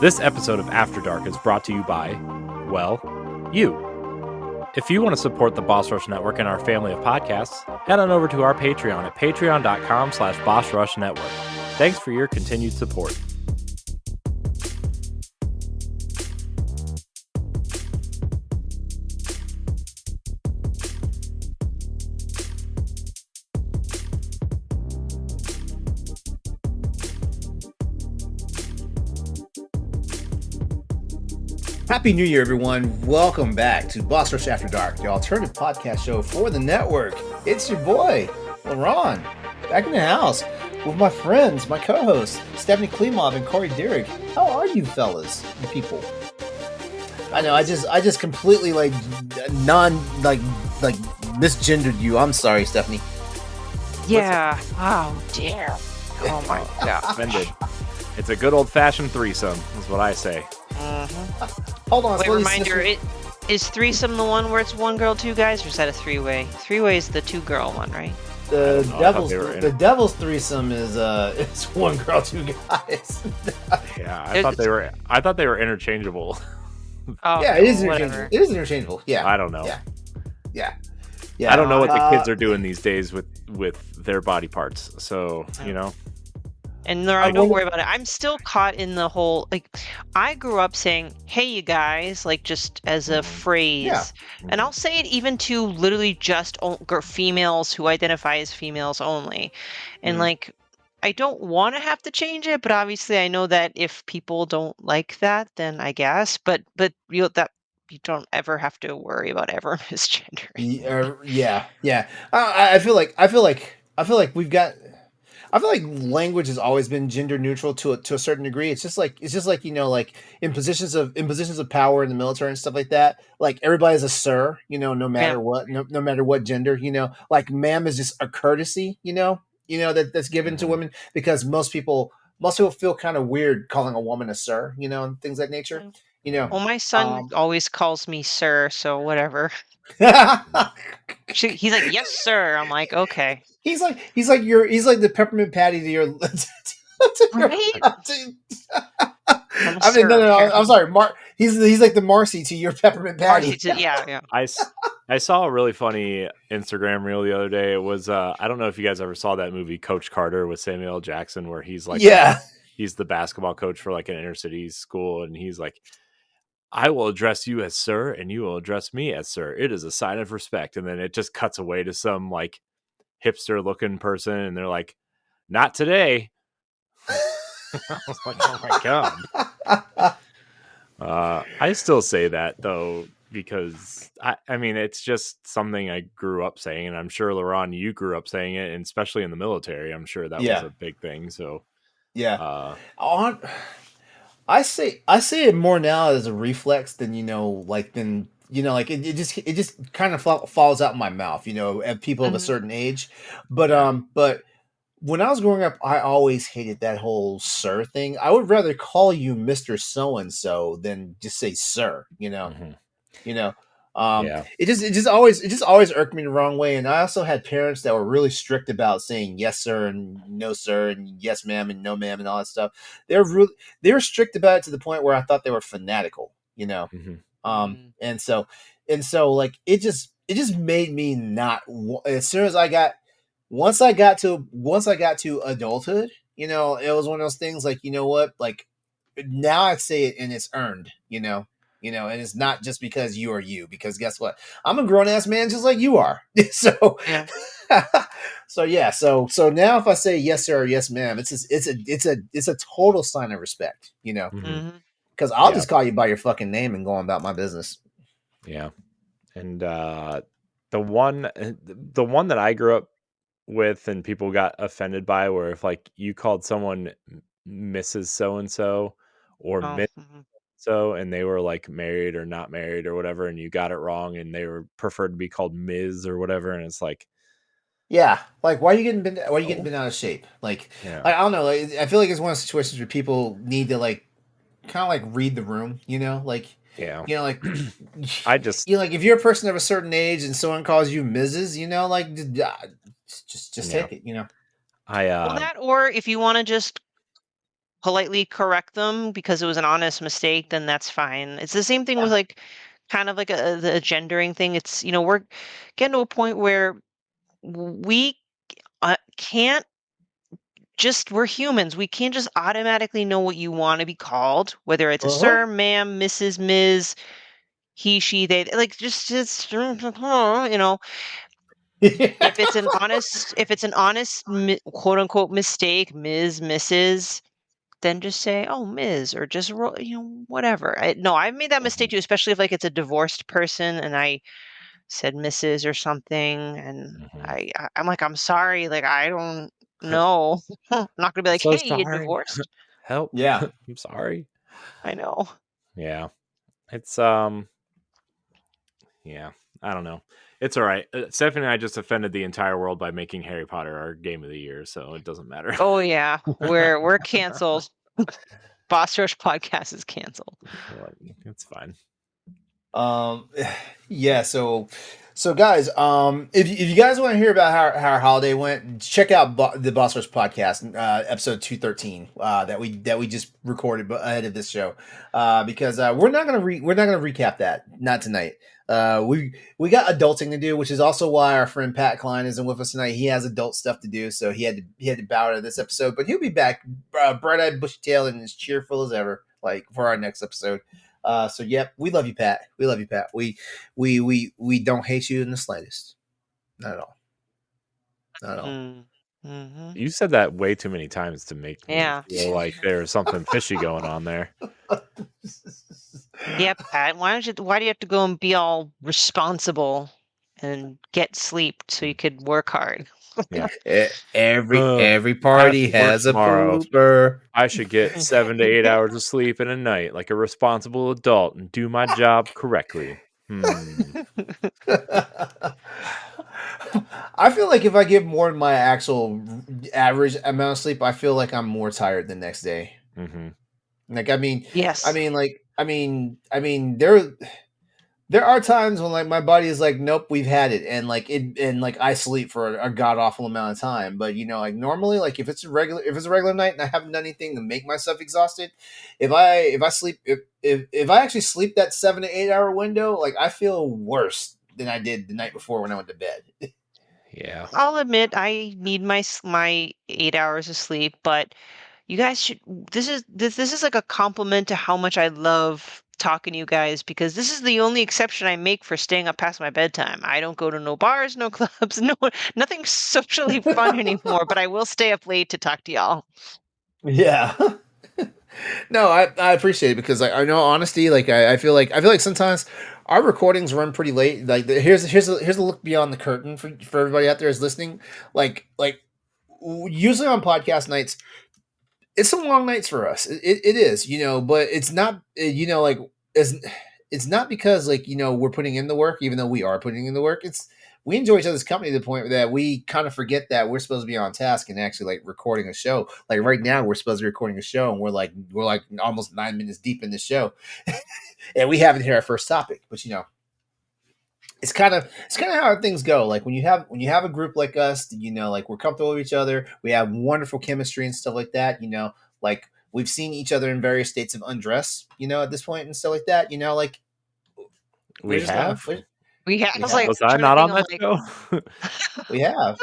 This episode of After Dark is brought to you by, well, you. If you want to support the Boss Rush Network and our family of podcasts, head on over to our Patreon at patreon.com/Boss Rush Network. Thanks for your continued support. Happy New Year, everyone. Welcome back to Boss Rush After Dark, the alternative podcast show for the network. It's your boy, LeRon, back in the house with my friends, my co-hosts, Stephanie Klimov and Corey Dirrig. How are you fellas, you people? I know, I just completely misgendered you. I'm sorry, Stephanie. Yeah. Oh, dear. Oh, my God. Offended. It's a good old-fashioned threesome, is what I say. Hold on. Wait, reminder, is threesome the one where it's one girl, two guys, or is that a three-way? Three-way is the two-girl one, right? The devil's threesome is it's one girl, two guys. Yeah, I thought they were interchangeable. Oh, yeah, it is whatever. interchangeable. It is interchangeable. Yeah. I don't know. Yeah. I don't know what the kids are doing these days with their body parts. So, you know. And don't worry about it. I'm still caught in the whole, I grew up saying, hey, you guys, just as a phrase. Yeah. And I'll say it even to literally just females who identify as females only. And, I don't want to have to change it, but obviously I know that if people don't like that, then I guess. But you don't ever have to worry about ever misgendering. Yeah. I feel like we've got. I feel like language has always been gender neutral to a certain degree. It's just like in positions of power in the military and stuff like that. Like everybody's a sir, no matter what, no matter what gender, Like ma'am is just a courtesy, that's given to women because most people feel kind of weird calling a woman a sir, and things of that nature. Well, my son always calls me sir, so whatever. He's like, yes, sir. I'm like, okay. He's like the peppermint patty to your. Right? I'm sorry, Mark. He's like the Marcy to your peppermint patty. Yeah. I saw a really funny Instagram reel the other day. It was I don't know if you guys ever saw that movie Coach Carter with Samuel L. Jackson, where he's he's the basketball coach for an inner city school, and he's like, I will address you as sir, and you will address me as sir. It is a sign of respect. And then it just cuts away to some hipster looking person, and they're like, not today. I was like, oh my God. I still say that though, because I mean, it's just something I grew up saying, and I'm sure LeRon, you grew up saying it, and especially in the military, I'm sure that was a big thing. So yeah. I say it more now as a reflex than it just kind of falls out in my mouth, at people of a certain age. But when I was growing up, I always hated that whole sir thing. I would rather call you Mr. So and so than just say sir. It just always irked me the wrong way. And I also had parents that were really strict about saying yes sir and no sir and yes ma'am and no ma'am and all that stuff. They were strict about it to the point where I thought they were fanatical, and so it just made me not. As soon as once I got to adulthood, it was one of those things now I say it and it's earned, and it's not just because you are you, because guess what? I'm a grown ass man just like you are. So so now if I say yes sir or yes ma'am, it's a total sign of respect, because I'll just call you by your fucking name and go on about my business. Yeah. And the one that I grew up with and people got offended by, where if you called someone Mrs. So-and-so or Miss so, and they were married or not married or whatever, and you got it wrong and they were preferred to be called Ms. or whatever, and it's yeah, why are you getting bent out of shape? I don't know. I feel like it's one of those situations where people need to kind of read the room, I just if you're a person of a certain age and someone calls you Mrs., just take it, Well, that, or if you want to just politely correct them because it was an honest mistake, then that's fine. It's the same thing with like kind of like the gendering thing. It's, we're getting to a point where we can't we're humans. We can't just automatically know what you want to be called, whether it's a sir, ma'am, Mrs., Ms., he, she, they, like just if it's an honest quote unquote mistake, Ms., Mrs., then just say, oh, Ms., or just whatever. No, I've made that mistake too, especially if like it's a divorced person and I said Mrs. or something, and I'm like, I'm sorry, like I don't know. I'm not gonna be like, so hey, you divorced? Help. Yeah. I'm sorry. I know. Yeah. It's yeah, I don't know. It's all right. Stephanie and I just offended the entire world by making Harry Potter our game of the year, so it doesn't matter. Oh yeah, we're canceled. Boss Rush podcast is canceled. It's fine. Yeah. So guys, if you guys want to hear about how our holiday went, check out the Boss Rush podcast, episode 213, that we just recorded ahead of this show, because we're not gonna recap that, not tonight. We got adulting to do, which is also why our friend Pat Klein isn't with us tonight. He has adult stuff to do, so he had to bow out of this episode, but he'll be back, bright-eyed, bushy-tailed, and as cheerful as ever, like for our next episode. So yep, we love you, Pat. We love you, Pat. We don't hate you in the slightest. Not at all. Not at all. Mm-hmm. You said that way too many times to make me feel like there's something fishy going on there. Yeah, Pat. Why do you have to go and be all responsible and get sleep so you could work hard? Yeah. Every party has a pooper. I should get 7 to 8 hours of sleep in a night like a responsible adult and do my job correctly. I feel like if I get more than my actual average amount of sleep, I feel like I'm more tired the next day. Like, I mean, yes. I mean, there are times when like my body is like, nope, we've had it, and like I sleep for a god awful amount of time. But like normally, like if it's a regular night and I haven't done anything to make myself exhausted, if I actually sleep that 7 to 8 hour window, like I feel worse than I did the night before when I went to bed. Yeah, I'll admit I need my 8 hours of sleep, but you guys should. This is like a compliment to how much I love talking to you guys, because this is the only exception I make for staying up past my bedtime. I don't go to no bars, no clubs, nothing socially fun anymore, but I will stay up late to talk to y'all. Yeah. No, I appreciate it, because like I know honesty, like I feel like sometimes our recordings run pretty late. Like here's a look beyond the curtain for everybody out there who's listening. Like usually on podcast nights, it's some long nights for us. It is, but it's not, like it's not because like, we're putting in the work, even though we are putting in the work. We enjoy each other's company to the point that we kind of forget that we're supposed to be on task and actually like recording a show. Like right now we're supposed to be recording a show and we're like almost 9 minutes deep in the show and we haven't hit our first topic, but it's kind of how things go. Like when you have a group like us, like we're comfortable with each other, we have wonderful chemistry and stuff like that. Like we've seen each other in various states of undress, at this point and stuff like that. Like we have. Was I not on that show? We have.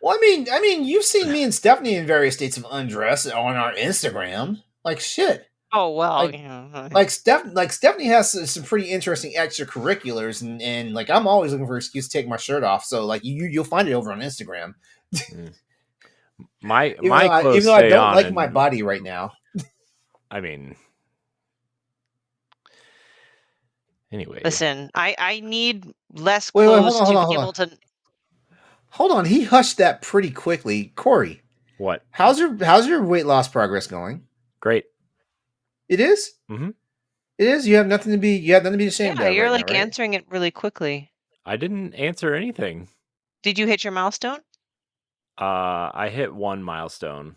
Well, I mean, you've seen me and Stephanie in various states of undress on our Instagram. Like shit. Oh well, like Stephanie has some pretty interesting extracurriculars, and like I'm always looking for an excuse to take my shirt off. So like you'll find it over on Instagram. My even though I don't like my body right now. I mean, anyway, listen, I need less clothes to be able to. Hold on, he hushed that pretty quickly, Corey. What? How's your weight loss progress going? Great. It is? Mm-hmm. It is? You have nothing to be ashamed of. You're right like now, right? answering it really quickly. I didn't answer anything. Did you hit your milestone? I hit one milestone.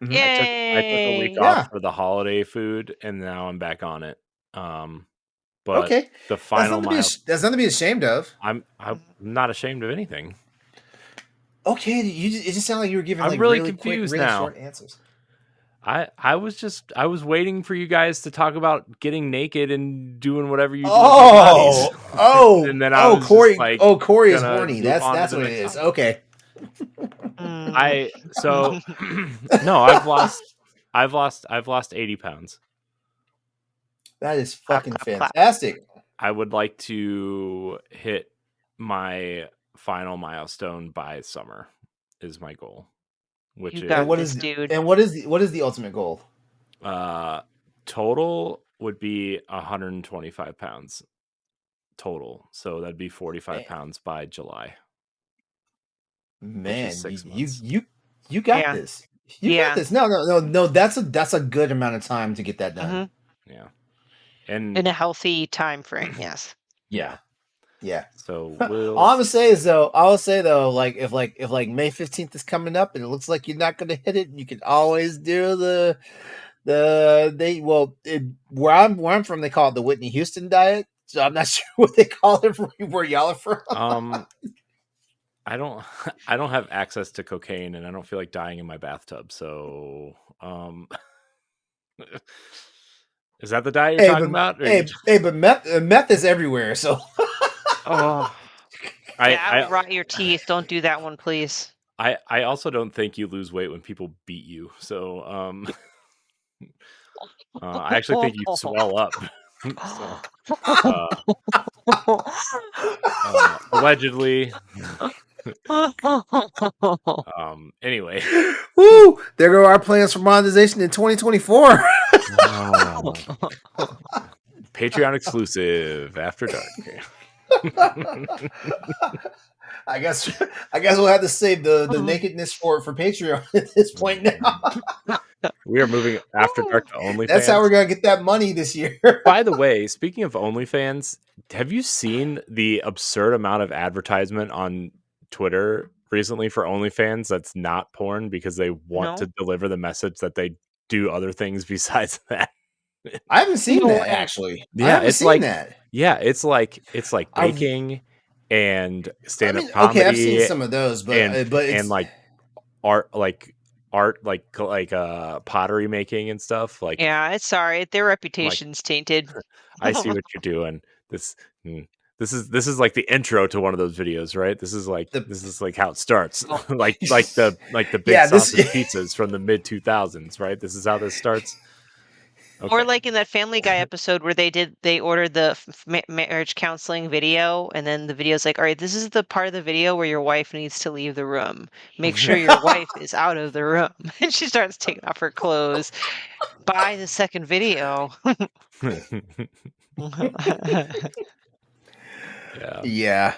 Mm-hmm. Yay! I took a week off for the holiday food, and now I'm back on it. But okay, the final that's nothing to be ashamed of. I'm not ashamed of anything. Okay, it just sounded like you were giving I'm like really confused quick, really short answers. I was waiting for you guys to talk about getting naked and doing whatever you do Oh, with your bodies. And then I was Corey. just like, Corey is gonna horny. move on to That's the what it next is. topic. Okay. No, I've lost 80 pounds. That is fucking Clap, clap, clap. fantastic. I would like to hit my final milestone by summer is my goal. Which You is got What this, is dude. and what is the ultimate goal? total would be 125 pounds total. So that'd be 45 pounds by July. Man, 6 you months. you got Yeah. this. You got this. No. That's a good amount of time to get that done. Yeah. And In a healthy time frame, yes. Yeah. So all I'm gonna say is though, like if May 15th is coming up and it looks like you're not gonna hit it, you can always do where I'm from, they call it the Whitney Houston diet. So I'm not sure what they call it where y'all are from. I don't have access to cocaine and I don't feel like dying in my bathtub. So is that the diet you're talking about? But meth is everywhere. So I'll rot your teeth. Don't do that one, please. I also don't think you lose weight when people beat you. So I actually think you swell up. Allegedly. Anyway. Woo! There go our plans for monetization in 2024. Patreon exclusive after dark. I guess we'll have to save the nakedness for Patreon at this point now. We are moving after dark to OnlyFans. That's how we're gonna get that money this year. By the way, speaking of OnlyFans, have you seen the absurd amount of advertisement on Twitter recently for OnlyFans that's not porn because they want to deliver the message that they do other things besides that? I haven't seen that actually. Yeah, it's like that. Yeah, it's like baking and stand-up comedy. Okay, I've seen some of those, but it's like art, like pottery making and stuff. Like, yeah, it's sorry, their reputation's tainted. I see what you're doing. This is like the intro to one of those videos, right? This is like how it starts. like the big sausage pizzas from the mid 2000s, right? This is how this starts. Okay. Or like in that Family Guy episode where they ordered the marriage counseling video, and then the video's like, all right, this is the part of the video where your wife needs to leave the room. Make sure your wife is out of the room. And she starts taking off her clothes. By the second video. Yeah.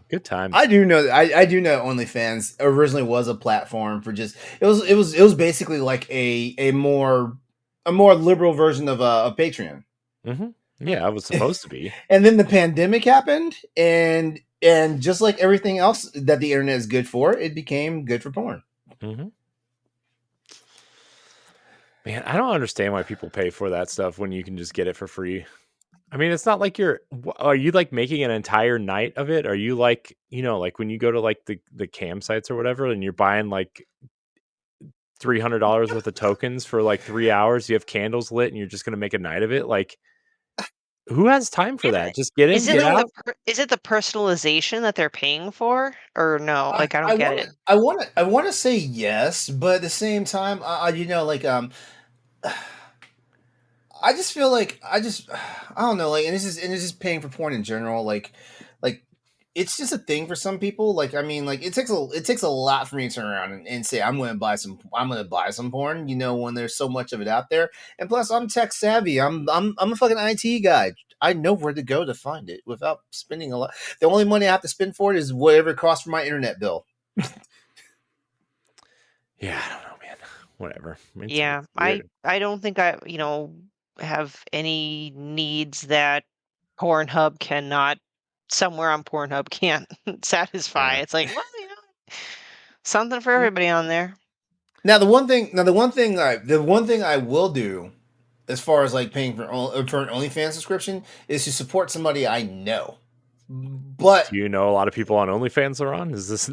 Good time. I do know OnlyFans originally was a platform for just it was basically like a more liberal version of Patreon. Mm-hmm. Yeah, it was supposed to be. And then the pandemic happened, and just like everything else that the internet is good for, it became good for porn. Mm-hmm. Man, I don't understand why people pay for that stuff when you can just get it for free. I mean, it's not like are you like making an entire night of it? Are you like, like when you go to like the campsites or whatever, and you're buying like $300 worth of tokens for like 3 hours, you have candles lit and you're just going to make a night of it? Like, who has time for that? Just get in, get out. Is it the personalization that they're paying for, or no? Like, I don't get it. I want to say yes, but at the same time, I just feel like I don't know, like, and this is paying for porn in general, like it's just a thing for some people. Like, I mean, like it takes a lot for me to turn around and say I'm going to buy some porn, when there's so much of it out there. And plus, I'm tech savvy. I'm a fucking IT guy. I know where to go to find it without spending a lot. The only money I have to spend for it is whatever it costs for my internet bill. Yeah, I don't know, man. Whatever. Yeah, I don't think I have any needs that Pornhub cannot, somewhere on Pornhub can't satisfy. It's like, well, something for everybody on there. Now the one thing I will do, as far as like paying for an OnlyFans subscription, is to support somebody I know. But do you know a lot of people on OnlyFans, LeRon? Is this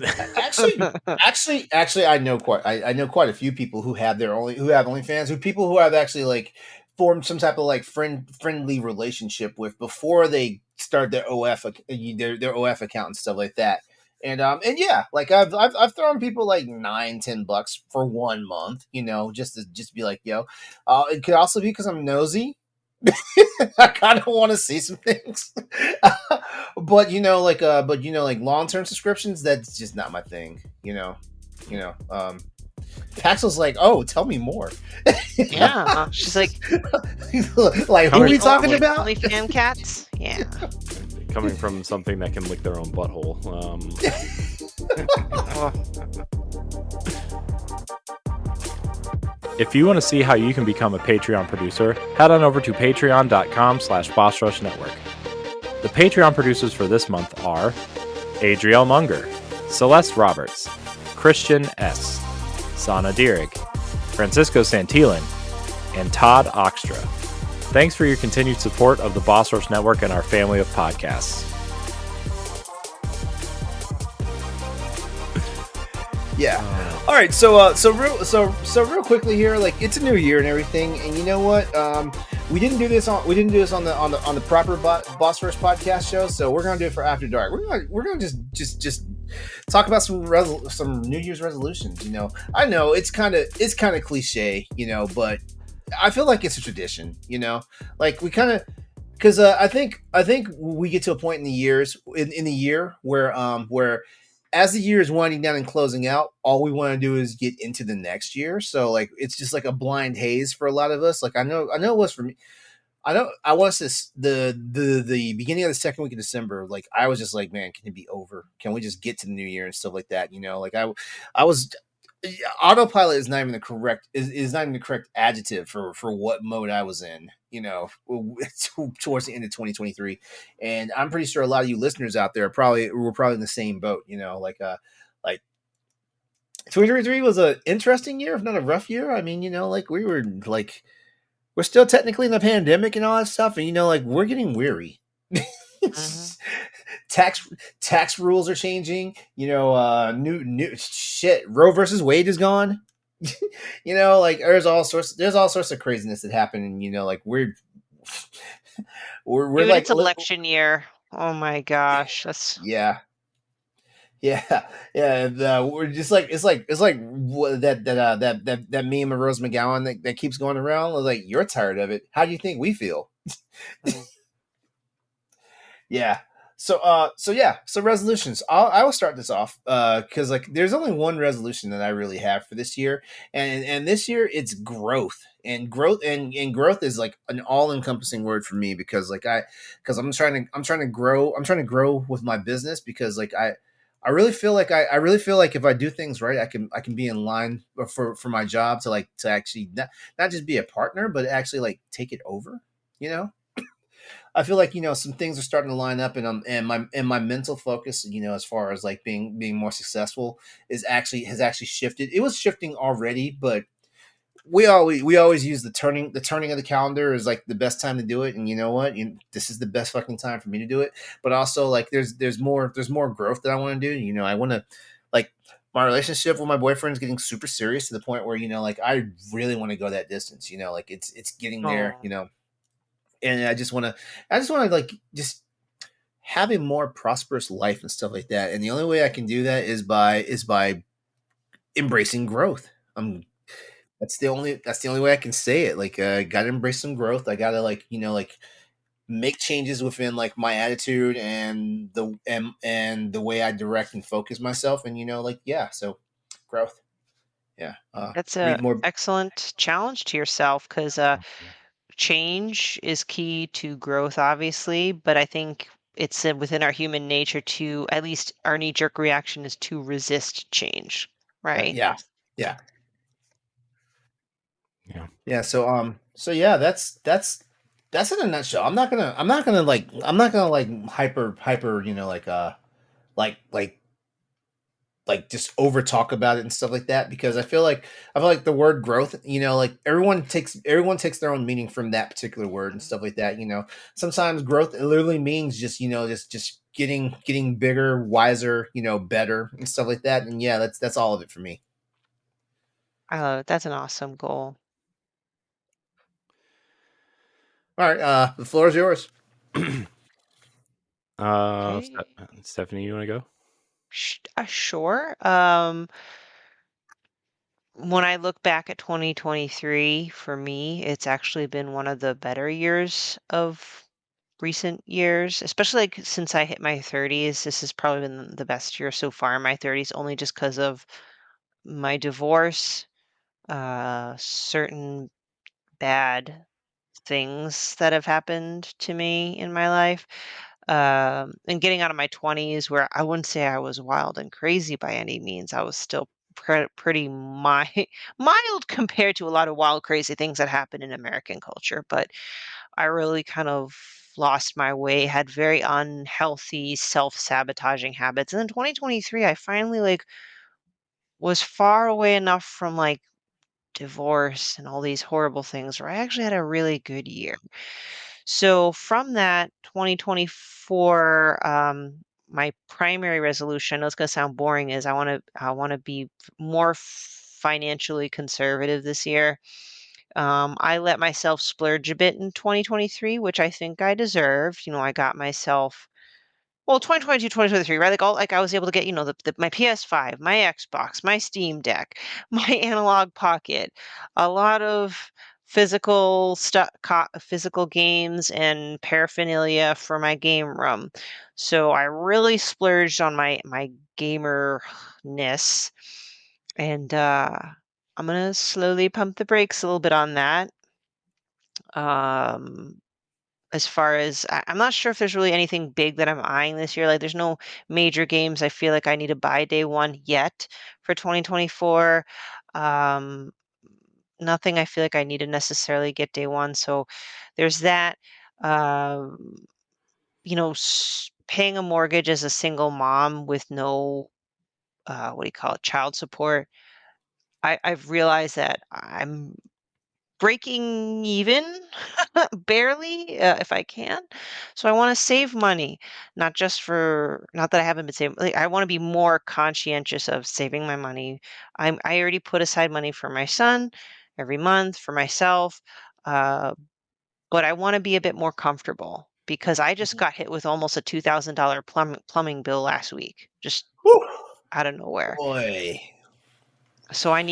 actually, I know quite a few people who have OnlyFans, people who have actually like formed some type of like friendly relationship with before they start their their OF account and stuff like that. And yeah, like I've thrown people like $9-10 for 1 month, just to be like, yo. It could also be because I'm nosy. I kind of want to see some things, but like long-term subscriptions, that's just not my thing. Paxel's like, oh, tell me more. Yeah, she's like, like, who are we talking about? Only fan cats. Yeah. Coming from something that can lick their own butthole. If you want to see how you can become a Patreon producer, head on over to patreon.com/BossRushNetwork. The Patreon producers for this month are Adriel Munger, Celeste Roberts, Christian S., Sana Dirrig, Francisco Santillan, and Todd Oxtra. Thanks for your continued support of the Boss Rush Network and our family of podcasts. Yeah. All right. So real quickly here, like, it's a new year and everything, and you know what? We didn't do this on the proper Boss Rush podcast show, so we're gonna do it for After Dark. We're gonna just talk about some New Year's resolutions. I know it's kind of cliche, but I feel like it's a tradition. Like we kind of. Because I think we get to a point in the year where as the year is winding down and closing out, all we want to do is get into the next year. So like it's just like a blind haze for a lot of us. Like I know it was for me. I was the beginning of the second week of December. Like I was just like, man, can it be over? Can we just get to the new year and stuff like that? Like I was. Autopilot is not even the correct adjective for what mode I was in, towards the end of 2023. And I'm pretty sure a lot of you listeners out there were probably in the same boat, like 2023 was an interesting year, if not a rough year. I mean, like we're still technically in the pandemic and all that stuff, and like we're getting weary. Tax rules are changing. New shit. Roe versus Wade is gone. Like there's all sorts of craziness that happened, and like we're Dude, like it's election year. Oh my gosh, that's yeah. We're just like it's like that meme of Rose McGowan that keeps going around. Like, you're tired of it. How do you think we feel? Yeah. So resolutions. I will start this off because like there's only one resolution that I really have for this year, and this year it's growth. And growth is like an all-encompassing word for me because I'm trying to grow with my business, because like I really feel like if I do things right, I can be in line for my job to actually not just be a partner, but actually like take it over. I feel like some things are starting to line up, and my mental focus, as far as like being more successful, has actually shifted. It was shifting already, but we always use the turning of the calendar as like the best time to do it. And you know what? This is the best fucking time for me to do it. But also like there's more growth that I want to do. I want to, like, my relationship with my boyfriend is getting super serious to the point where like I really want to go that distance. Like it's getting there. And I just want to like just have a more prosperous life and stuff like that. And the only way I can do that is by embracing growth. That's the only way I can say it. Like, gotta embrace some growth. I gotta like make changes within like my attitude and the way I direct and focus myself. And so growth. Yeah. That's Read a more. excellent challenge to yourself, because change is key to growth, obviously, but I think it's within our human nature to, at least our knee-jerk reaction is to resist change, right? Yeah. So yeah, that's in a nutshell. I'm not gonna hyper, like like just over talk about it and stuff like that, because I feel like the word growth, like everyone takes their own meaning from that particular word and stuff like that. Sometimes growth literally means just just getting bigger, wiser, better and stuff like that. And yeah, that's all of it for me. That's an awesome goal. All right, the floor is yours. Okay. Stephanie, you want to go? Sure. When I look back at 2023, for me, it's actually been one of the better years of recent years, especially like since I hit my 30s. This has probably been the best year so far in my 30s, only just because of my divorce, certain bad things that have happened to me in my life, and getting out of my 20s, where I wouldn't say I was wild and crazy by any means. I was still pretty mild compared to a lot of wild, crazy things that happen in American culture. But I really kind of lost my way, had very unhealthy, self-sabotaging habits. And in 2023, I finally like was far away enough from like divorce and all these horrible things where I actually had a really good year. So from that 2024, my primary resolution, I know it's going to sound boring, is I want to be more financially conservative this year. I let myself splurge a bit in 2023, which I think I deserved. I got myself, well, 2022, 2023, right? Like all, like I was able to get, my PS5, my Xbox, my Steam Deck, my analog pocket, a lot of physical stuff, physical games and paraphernalia for my game room. So I really splurged on my gamerness, and I'm gonna slowly pump the brakes a little bit on that. Um, as far as I'm not sure if there's really anything big that I'm eyeing this year. Like, there's no major games I feel like I need to buy day one yet for 2024. Um, Nothing I feel like I need to necessarily get day one. So there's that. Um, paying a mortgage as a single mom with no, what do you call it, child support. I've realized that I'm breaking even barely, if I can. So I want to save money, not that I haven't been saving. Like, I want to be more conscientious of saving my money. I already put aside money for my son every month, for myself, uh, but I want to be a bit more comfortable because I just Mhm. got hit with almost a $2,000 plumbing bill last week, just Whew, out of nowhere. boy. So I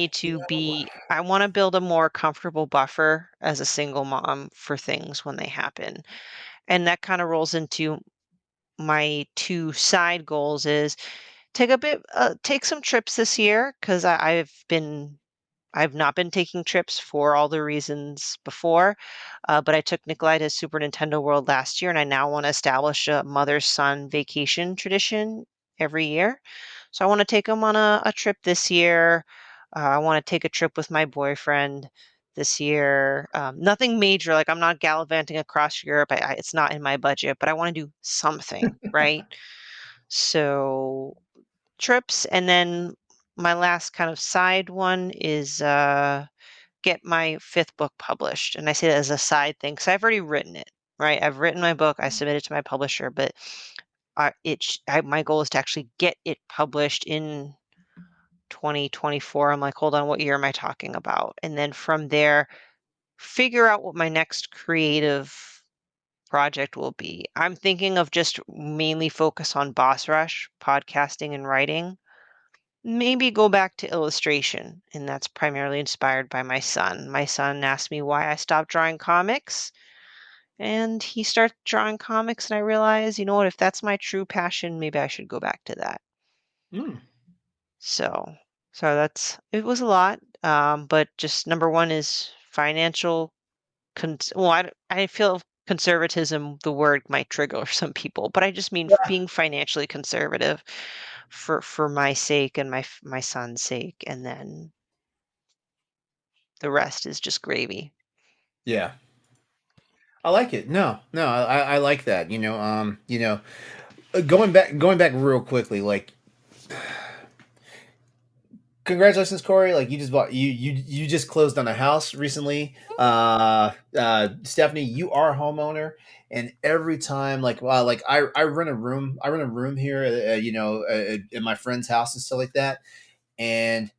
want to build a more comfortable buffer as a single mom for things when they happen. And that kind of rolls into my two side goals is take some trips this year, because I've not been taking trips for all the reasons before, but I took Nikolai to Super Nintendo World last year, and I now want to establish a mother-son vacation tradition every year. So I want to take him on a trip this year. I want to take a trip with my boyfriend this year. Nothing major, like I'm not gallivanting across Europe. It's not in my budget, but I want to do something, right? So trips, and then my last kind of side one is get my fifth book published. And I say that as a side thing because I've already written it, right? I've written my book, I submitted to my publisher, but my goal is to actually get it published in 2024. I'm like, hold on, what year am I talking about? And then from there, figure out what my next creative project will be. I'm thinking of just mainly focus on Boss Rush, podcasting, and writing. Maybe go back to illustration, and that's primarily inspired by my son. My son asked me why I stopped drawing comics, and he started drawing comics, and I realized, you know what, if that's my true passion, maybe I should go back to that. Mm. So, it was a lot, but just number one is financial. Well, I feel conservatism, the word might trigger some people, but I just mean being financially conservative for my sake and my son's sake, and then the rest is just gravy. Yeah. I like it. No, I like that. Going back real quickly, like congratulations, Corey. Like you just bought you just closed on a house recently. Stephanie, you are a homeowner, and every time like I rent a room here, in my friend's house and stuff like that, and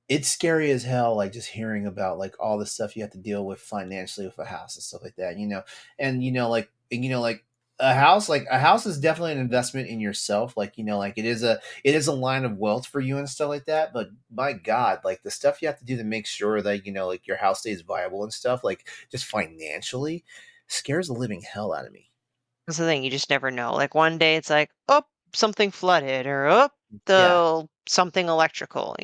it's scary as hell, like just hearing about like all the stuff you have to deal with financially with a house and stuff like that, and like a house is definitely an investment in yourself, like like it is a line of wealth for you and stuff like that. But my God, like the stuff you have to do to make sure that like your house stays viable and stuff, like just financially, scares the living hell out of me. That's the thing, you just never know. Like one day it's like, oh, something flooded, or oh, Yeah, the something electrical.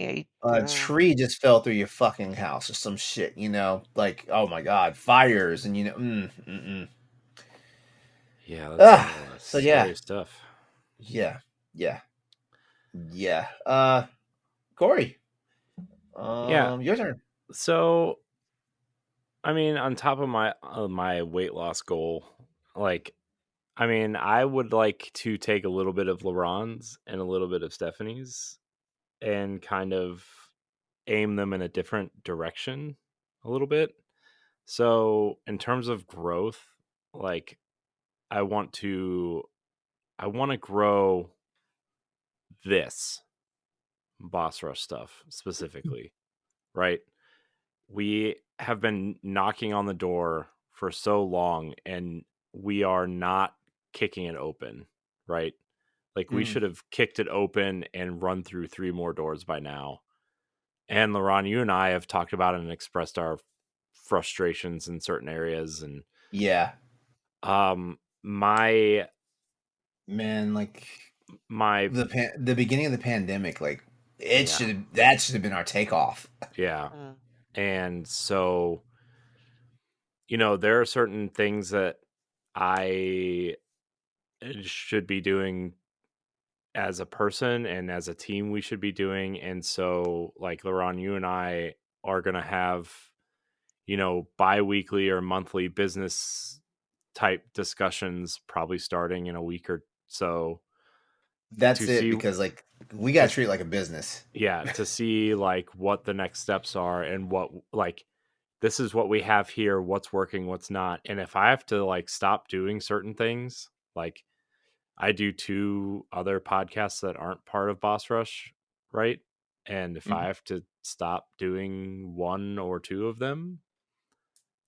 a tree just fell through your fucking house or some shit, like, oh my God, fires, and Yeah, that's some so yeah, scary stuff. yeah, yeah, yeah. Corey, Yeah. your turn. So, I mean, on top of my weight loss goal, like, I mean, I would like to take a little bit of LeRon's and a little bit of Stephanie's and kind of aim them in a different direction a little bit. So, in terms of growth, like I want to grow this boss rush stuff specifically, right? We have been knocking on the door for so long and we are not kicking it open, right? Like we should have kicked it open and run through 3 more doors by now. And LeRon, you and I have talked about it and expressed our frustrations in certain areas. And Yeah, my man, like my the beginning of the pandemic, like yeah, that should have been our takeoff. yeah. Mm. And so, there are certain things that I should be doing as a person and as a team we should be doing. And so, like, LeRon, you and I are going to have, bi-weekly or monthly business type discussions, probably starting in a week or so, to That's it, see because like we got to to treat it like a business. yeah, to see like what the next steps are and what, like, this is what we have here, what's working, what's not. And if I have to like stop doing certain things, like I do 2 other podcasts that aren't part of Boss Rush, right? And if I Mhm. have to stop doing 1 or 2 of them,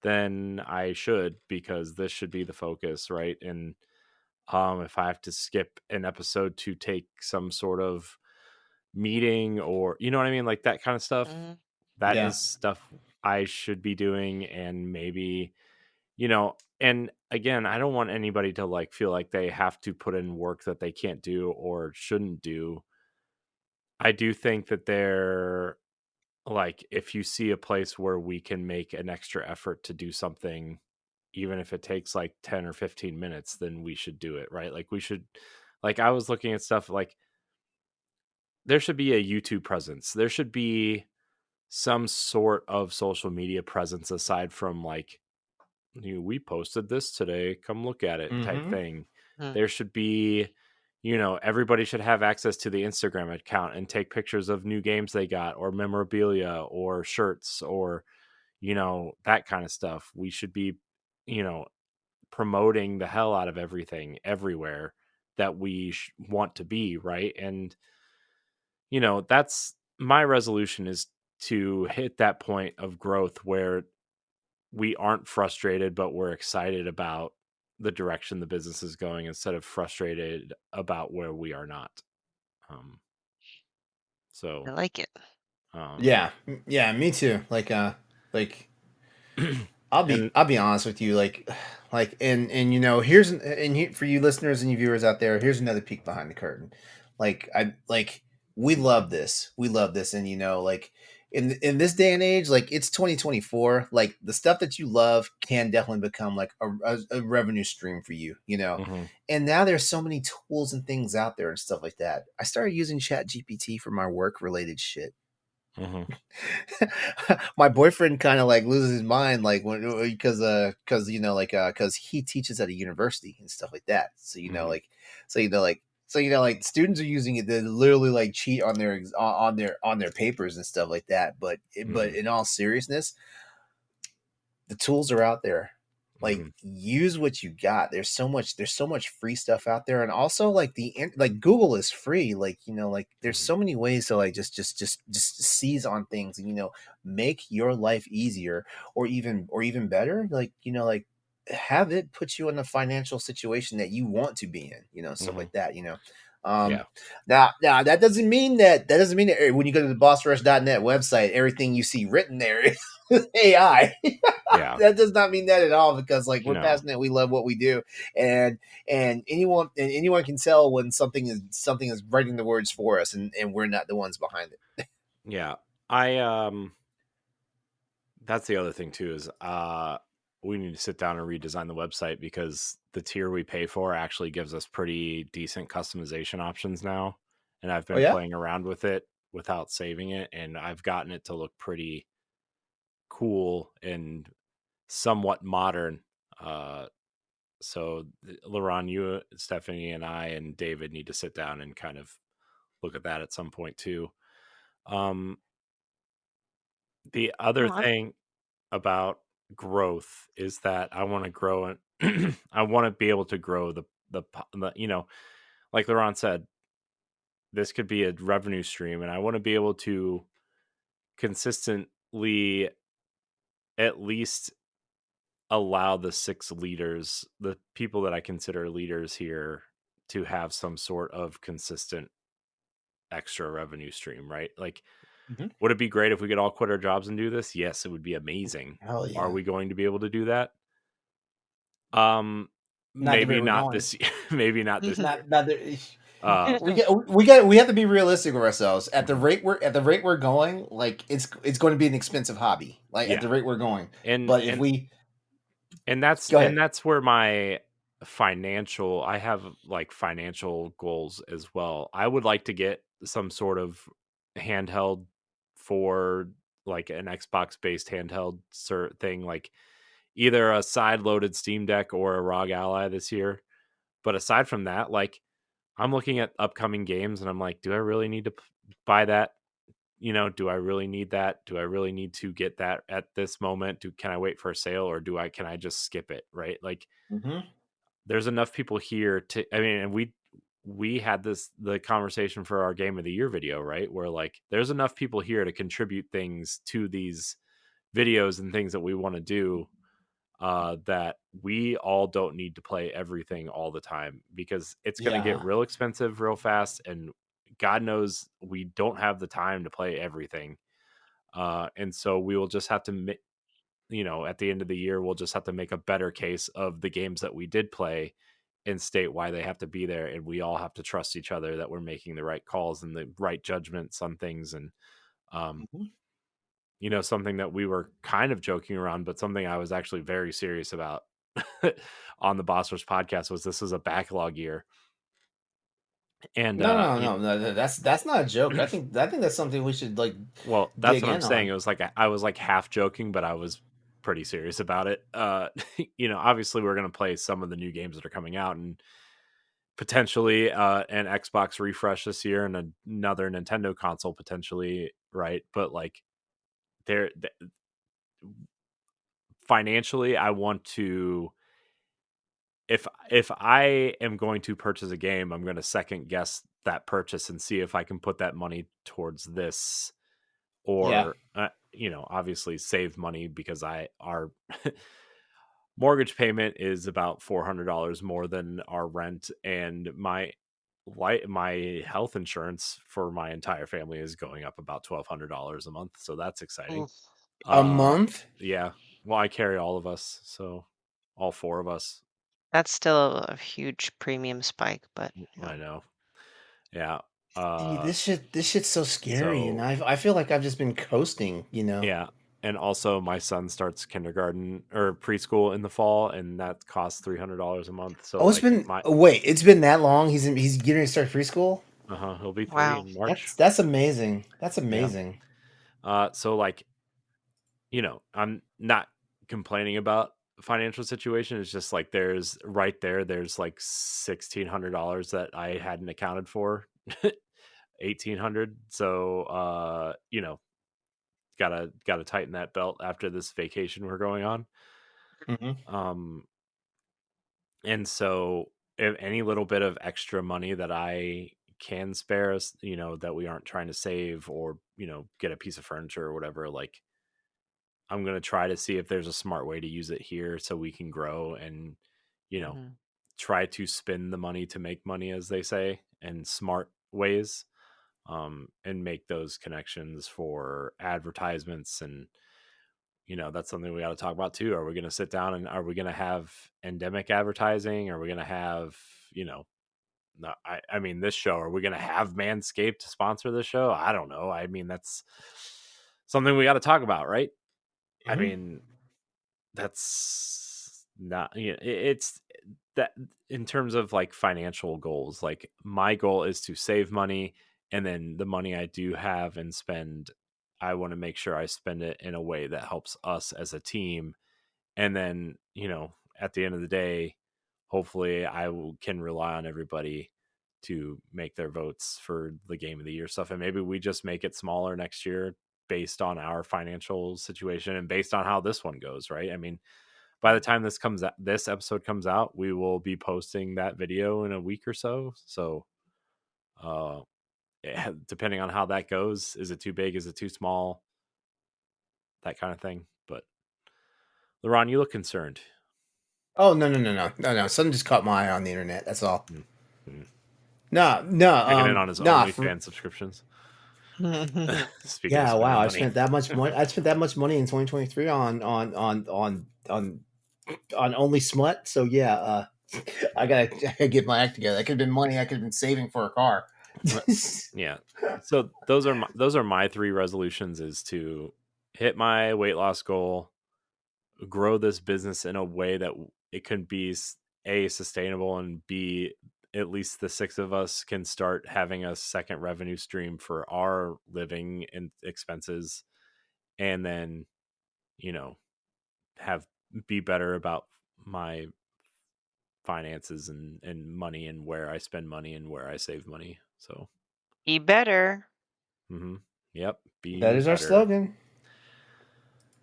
then I should, because this should be the focus, right? And if I have to skip an episode to take some sort of meeting, or you know what I mean, like that kind of stuff, Mhm. that Yeah. is stuff I should be doing. And maybe, and again, I don't want anybody to like feel like they have to put in work that they can't do or shouldn't do. I do think that they're like, if you see a place where we can make an extra effort to do something, even if it takes like 10 or 15 minutes, then we should do it, right? Like we should, like I was looking at stuff like there should be a YouTube presence. There should be some sort of social media presence aside from like, we posted this today, come look at it type Mm-hmm. thing. Mm. There should be, everybody should have access to the Instagram account and take pictures of new games they got or memorabilia or shirts or, that kind of stuff. We should be, you know, promoting the hell out of everything everywhere that we want to be, right? And that's my resolution, is to hit that point of growth where we aren't frustrated but we're excited about the direction the business is going instead of frustrated about where we are not. um I so like it. um Yeah, yeah, me too. Like I'll be and I'll be honest with you, and for you listeners and you viewers out there, here's another peek behind the curtain. We love this, and like in this day and age, like it's 2024, like the stuff that you love can definitely become like a revenue stream for you, mhm, and now there's so many tools and things out there and stuff like that. I started using Chat GPT for my work related shit. mhm, My boyfriend kind of like loses his mind, like when because he teaches at a university and stuff like that. So mhm, like So like students are using it to literally like cheat on their papers and stuff like that. But in all seriousness, the tools are out there. Like use what you got. There's so much free stuff out there, and also like like Google is free. Like like there's so many ways to like just seize on things and make your life easier or even better. Like like have it put you in a financial situation that you want to be in. Stuff like that. Yeah. Now that doesn't mean that when you go to the bossrush.net website, everything you see written there is AI. Yeah. That does not mean that at all, because like we're No. passionate, we love what we do, and anyone can tell when something is writing the words for us, and we're not the ones behind it. Yeah. That's the other thing too, is we need to sit down and redesign the website, because the tier we pay for actually gives us pretty decent customization options now. And I've been playing around with it without saving it, and I've gotten it to look pretty cool and somewhat modern. So LeRon, you, Stephanie, and I and David need to sit down and kind of look at that at some point too. The other thing about growth is that I want to grow and I want to be able to grow the like LeRon said, this could be a revenue stream, and I want to be able to consistently at least allow the 6 leaders, the people that I consider leaders here, to have some sort of consistent extra revenue stream, right? Like, would it be great if we could all quit our jobs and do this? Yes, it would be amazing. Hell yeah. Are we going to be able to do that? Maybe not this year. Maybe not this year. We have to be realistic with ourselves. At the rate we're going, like it's going to be an expensive hobby. Like at the rate we're going, but if we and that's where my I have like financial goals as well. I would like to get some sort of handheld for like an Xbox based handheld thing, like either a side loaded Steam Deck or a ROG Ally this year. But aside from that, like I'm looking at upcoming games and I'm like, do I really need to buy that? Do I really need that? Do I really need to get that at this moment? Can I wait for a sale, or can I just skip it? Right? Like there's enough people here to, I mean, and we had the conversation for our game of the year video, right? Where like there's enough people here to contribute things to these videos and things that we want to do, that we all don't need to play everything all the time, because it's going to get real expensive real fast, and God knows we don't have the time to play everything. And so we will just have to, at the end of the year, we'll just have to make a better case of the games that we did play and state why they have to be there. And we all have to trust each other that we're making the right calls and the right judgments on things. And, something that we were kind of joking around, but something I was actually very serious about on the Boss Rush podcast was this is a backlog year. And no, that's not a joke. I think that's something we should like. Well, that's what I'm saying. It was like I was like half joking, but I was pretty serious about it. Obviously we're going to play some of the new games that are coming out, and potentially an Xbox refresh this year and another Nintendo console potentially, right? But like financially, I want to, if I am going to purchase a game, I'm going to second guess that purchase and see if I can put that money towards this, or obviously save money, because our mortgage payment is about $400 more than our rent, and my health insurance for my entire family is going up about $1,200 a month, so that's exciting. A month? Yeah. Well, I carry all of us, so all 4 of us. That's still a huge premium spike, but I know. Yeah. This shit's so scary, and I feel like I've just been coasting, Yeah. And also my son starts kindergarten or preschool in the fall, and that costs $300 a month. So it's been it's been that long. He's getting ready to start preschool. He'll be 3 in March. That's amazing. That's amazing. Yeah. So like, I'm not complaining about financial situation is just like there's like $1,600 that I hadn't accounted for. 1,800. So gotta tighten that belt after this vacation we're going on. Mm-hmm. And so if any little bit of extra money that I can spare us, that we aren't trying to save or, get a piece of furniture or whatever, like I'm going to try to see if there's a smart way to use it here so we can grow and, try to spend the money to make money, as they say, in smart ways, and make those connections for advertisements. And, that's something we got to talk about too. Are we going to sit down and are we going to have endemic advertising? Are we going to have, no, I mean, this show, are we going to have Manscaped to sponsor this show? I don't know. I mean, that's something we got to talk about, right? Mm-hmm. I mean, that's not, it's that in terms of like financial goals, like my goal is to save money, and then the money I do have and spend, I want to make sure I spend it in a way that helps us as a team. And then, at the end of the day, hopefully can rely on everybody to make their votes for the game of the year stuff. And maybe we just make it smaller next year based on our financial situation and based on how this one goes, right? I mean, by the time this episode comes out, we will be posting that video in a week or so. So, depending on how that goes, is it too big? Is it too small? That kind of thing. But LeRon, you look concerned. Oh no! Something just caught my eye on the internet. That's all. Mm-hmm. No. Checking in on his OnlyFans subscriptions. Speaking of wow! money. I spent that much money. I spent that much money in 2023 on only smut. So yeah, I gotta get my act together. That could have been money I could have been saving for a car. Yeah. So those are my 3 resolutions: is to hit my weight loss goal, grow this business in a way that it can be A, sustainable, and B, at least the 6 of us can start having a second revenue stream for our living and expenses, and then be better about my finances and money and where I spend money and where I save money. So Be better. Yep, be That is our better. slogan.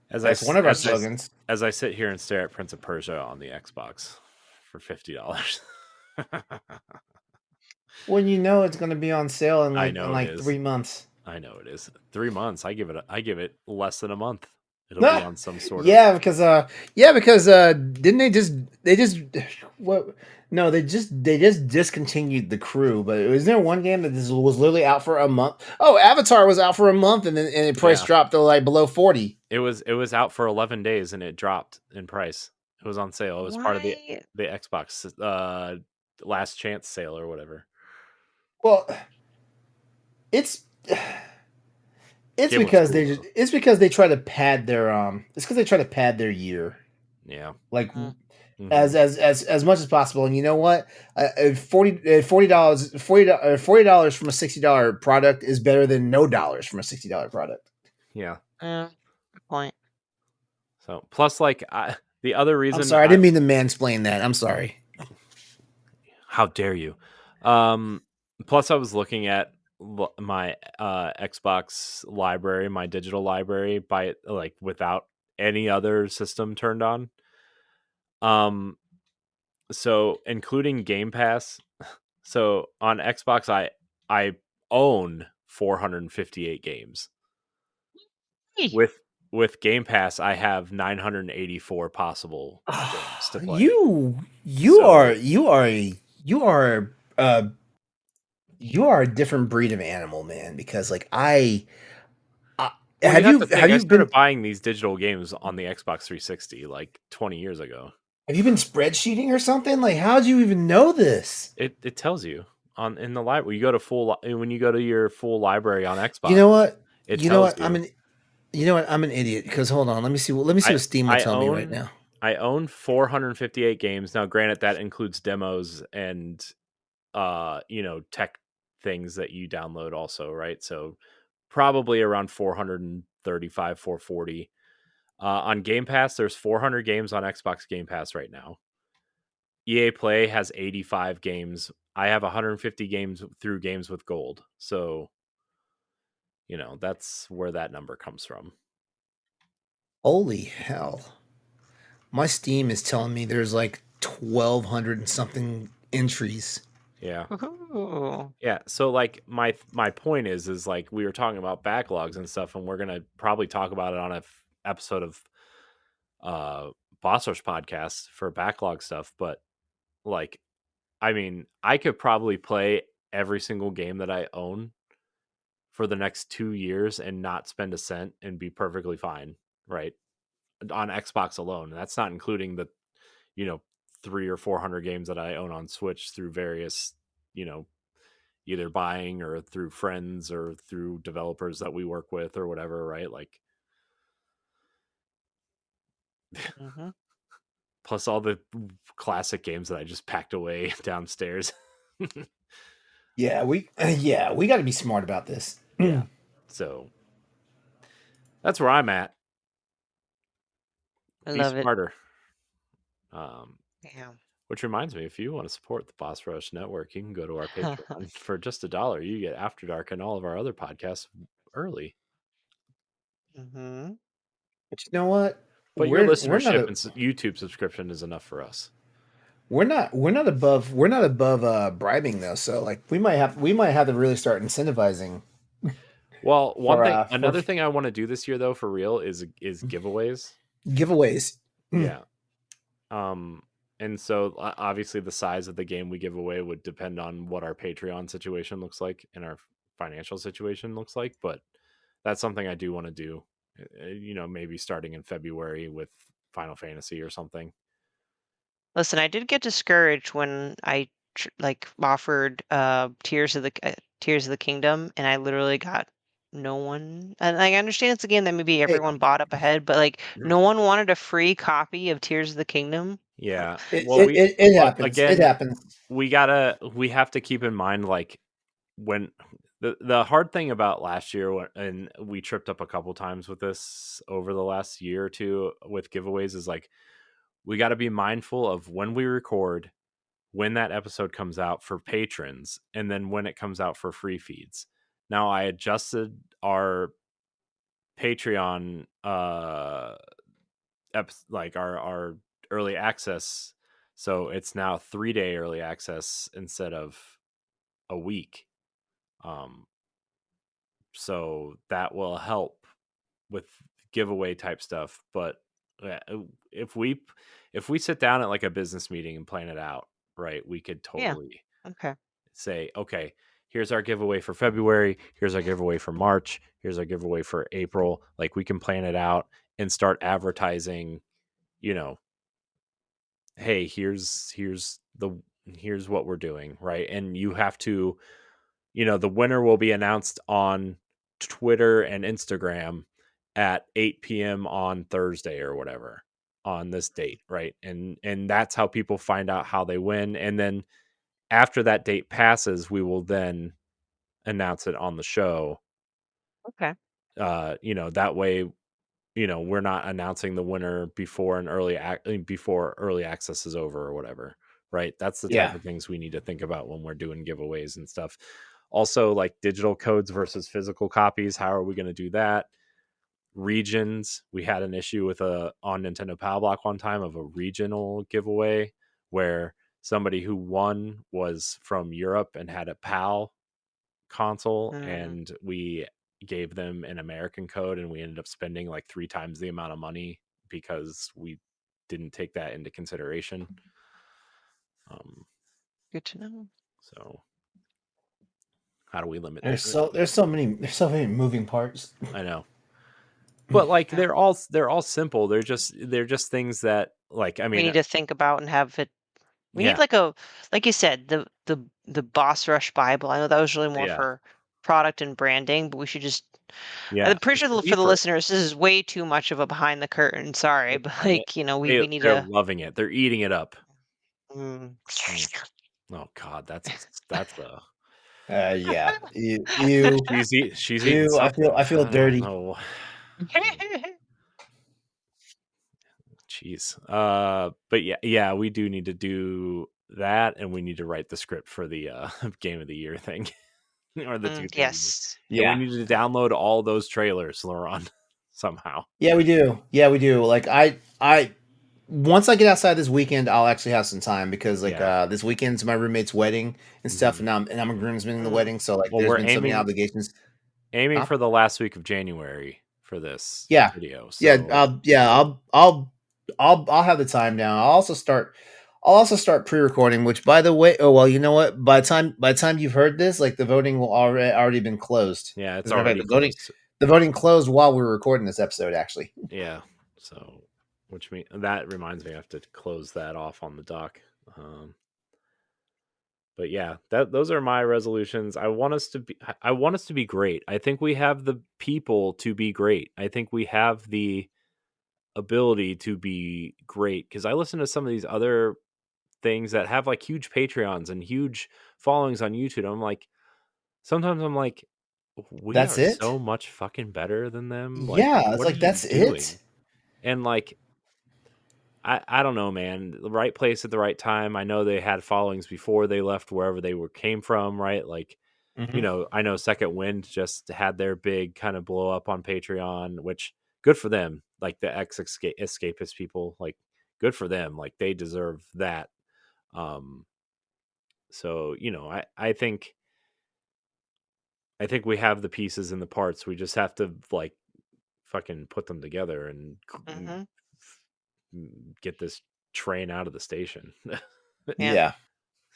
That's one of our slogans. As I sit here and stare at Prince of Persia on the Xbox for $50. When it's going to be on sale in like 3 months. I know it is 3 months. I give it less than a month. It'll be on some sort of because didn't they just what? No, they just discontinued The Crew. But was there one game that was literally out for a month? Oh, Avatar was out for a month, and the price dropped to like below 40. It was out for 11 days and it dropped in price. It was on sale. It was part of the Xbox last chance sale or whatever. Well, it's because they try to pad their it's because they try to pad their year. Yeah. Like as much as possible. And you know what? $40 from a $60 product is better than no dollars from a $60 product. Yeah. Good point. So plus, like, the other reason. I'm sorry, I didn't mean to mansplain that. I'm sorry. How dare you? Plus, I was looking at my Xbox library, my digital library, without any other system turned on. So including Game Pass. So on Xbox, I own 458 games. With Game Pass, I have 984 possible games to play. You are a different breed of animal, man. Because like have you started buying these digital games on the Xbox 360 like 20 years ago? Have you been spreadsheeting or something? Like, how'd you even know this? It tells you in the library. When you go to your full library on Xbox. You know what? I'm an idiot. Because hold on, let me see what Steam will tell me right now. I own 458 games now. Granted, that includes demos and tech things that you download also, right? So probably around 435, 440. On Game Pass, there's 400 games on Xbox Game Pass right now. EA Play has 85 games. I have 150 games through Games with Gold. So, that's where that number comes from. Holy hell. My Steam is telling me there's like 1,200 and something entries. Yeah. Ooh. Yeah. So like my point is like we were talking about backlogs and stuff, and we're gonna probably talk about it on a episode of Boss Rush podcast for backlog stuff. But like, I mean, I could probably play every single game that I own for the next 2 years and not spend a cent and be perfectly fine, right? On Xbox alone. That's not including the 300 or 400 games that I own on Switch through various, either buying or through friends or through developers that we work with or whatever, right? Like, Mm-hmm. plus all the classic games that I just packed away downstairs. Yeah, we got to be smart about this. Yeah. So that's where I'm at. I Be love smarter. Yeah. Which reminds me, if you want to support the Boss Rush Network, you can go to our Patreon. For just $1. You get After Dark and all of our other podcasts early. Mm-hmm. But you know what? But your listenership and YouTube subscription is enough for us. We're not above bribing though. So like we might have to really start incentivizing. Well, another thing I want to do this year though, for real, is giveaways. Giveaways. Yeah. And so obviously the size of the game we give away would depend on what our Patreon situation looks like and our financial situation looks like. But that's something I do want to do, maybe starting in February with Final Fantasy or something. Listen, I did get discouraged when I offered Tears of the Kingdom, and I literally got no one. And I understand it's a game that maybe everyone bought up ahead, but like no one wanted a free copy of Tears of the Kingdom. Yeah. It happens. Again, it happens. We have to keep in mind, like, when the hard thing about last year, and we tripped up a couple times with this over the last year or two with giveaways, is like we got to be mindful of when we record, when that episode comes out for patrons, and then when it comes out for free feeds. Now I adjusted our Patreon like our early access, so it's now 3-day early access instead of a week. So that will help with giveaway type stuff. But if we sit down at like a business meeting and plan it out, right, we could totally say, okay, here's our giveaway for February, here's our giveaway for March, here's our giveaway for April. Like, we can plan it out and start advertising, hey, here's what we're doing, right? And you have to, the winner will be announced on Twitter and Instagram at 8 p.m. on Thursday or whatever on this date, right? And that's how people find out how they win. And then after that date passes, we will then announce it on the show. Okay. That way, we're not announcing the winner before before early access is over or whatever, right? That's the type of things we need to think about when we're doing giveaways and stuff. Also, like digital codes versus physical copies. How are we going to do that? Regions. We had an issue with on Nintendo Power Block one time of a regional giveaway where somebody who won was from Europe and had a PAL console, and we gave them an American code, and we ended up spending like 3 times the amount of money because we didn't take that into consideration. Good to know. So how do we limit there's so many moving parts. I know. But like they're all simple. They're just things that, like, I mean, we need to think about and have it. We need like you said, the Boss Rush Bible. I know that was really more for product and branding, but we should just. Yeah, I'm pretty sure for the listeners, this is way too much of a behind the curtain. Sorry, but like we need they're to. loving it. They're eating it up. Oh God, that's a. Yeah, she's eating something. I feel dirty. Jeez. But yeah, we do need to do that, and we need to write the script for the game of the year thing. Or the two Yes. Yeah, we need to download all those trailers, LeRon, somehow. Yeah, we do. Like I once I get outside this weekend, I'll actually have some time because this weekend's my roommate's wedding and stuff, and I'm a groomsman in the wedding, so like there's been so many obligations. Aiming for the last week of January for this video. So. I'll have the time now. I'll also start pre-recording, which by the way, you know what? By the time you've heard this, like the voting will already been closed. Yeah, it's already closed. The voting closed while we were recording this episode, actually. Yeah. So, which means that reminds me, I have to close that off on the dock. But yeah, those are my resolutions. I want us to be great. I think we have the people to be great. I think we have the ability to be great, because I listen to some of these other things that have like huge Patreons and huge followings on YouTube. Sometimes I'm like, that's it? So much fucking better than them. It's like that's it. And like, I don't know, man. The right place at the right time. I know they had followings before they left wherever they came from, right? Like, I know Second Wind just had their big kind of blow up on Patreon, which good for them. Like the escapist people, like good for them. Like they deserve that. So I think we have the pieces and the parts. We just have to like fucking put them together and get this train out of the station. Yeah.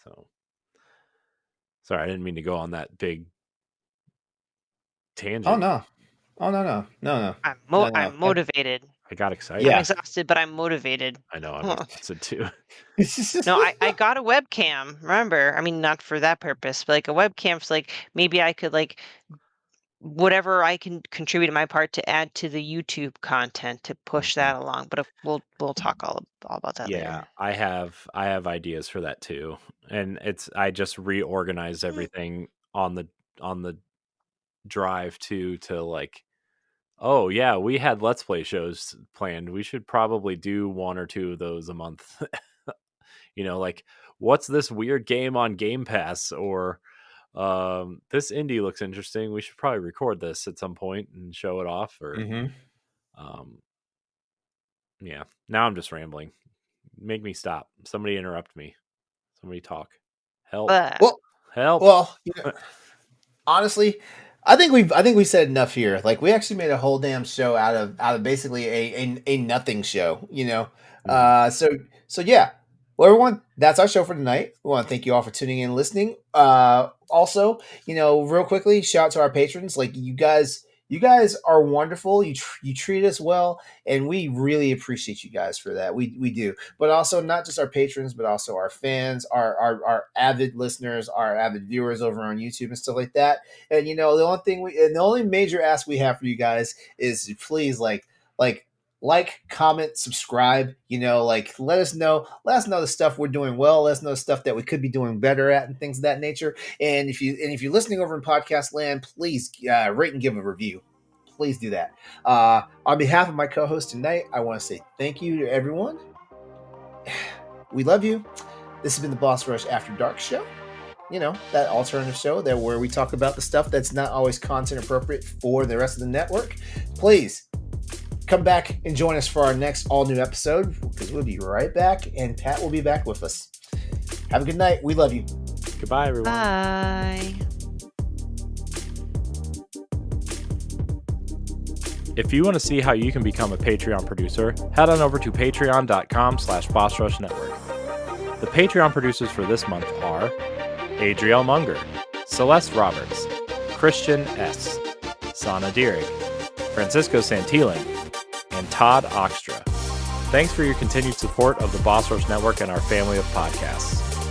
So sorry, I didn't mean to go on that big tangent. Oh no. I'm motivated. I got excited. I'm exhausted, but I'm motivated. I know, I'm exhausted too. No, I got a webcam. Remember, I mean, not for that purpose, but like a webcam. So like maybe I could like whatever I can contribute to my part to add to the YouTube content to push that along. But we'll talk all about that later. Yeah, I have ideas for that too, and I just reorganized everything on the drive to like, oh yeah, we had Let's Play shows planned. We should probably do one or two of those a month. Like what's this weird game on Game Pass, or this indie looks interesting. We should probably record this at some point and show it off. Or yeah. Now I'm just rambling. Make me stop. Somebody interrupt me. Somebody talk. Help. Help. Well, honestly, I think we said enough here. Like we actually made a whole damn show out of basically a nothing show. So yeah. Well, everyone, that's our show for tonight. We want to thank you all for tuning in and listening. Also, real quickly, shout out to our patrons. Like you guys are wonderful. You treat us well, and we really appreciate you guys for that. We do. But also not just our patrons, but also our fans, our avid listeners, our avid viewers over on YouTube and stuff like that. And the only major ask we have for you guys is to please like, comment, subscribe, let us know the stuff we're doing well. Let us know the stuff that we could be doing better at and things of that nature. And if you're listening over in podcast land, please rate and give a review. Please do that. On behalf of my co-host tonight, I want to say thank you to everyone. We love you. This has been the Boss Rush After Dark show. That alternative show where we talk about the stuff that's not always content appropriate for the rest of the network. Please come back and join us for our next all-new episode, because we'll be right back, and Pat will be back with us. Have a good night. We love you. Goodbye, everyone. Bye. If you want to see how you can become a Patreon producer, head on over to patreon.com/BossRushNetwork. The Patreon producers for this month are Adriel Munger, Celeste Roberts, Christian S., Sana Dirrig, Francisco Santillan, and Todd Oxtra. Thanks for your continued support of the Boss Rush Network and our family of podcasts.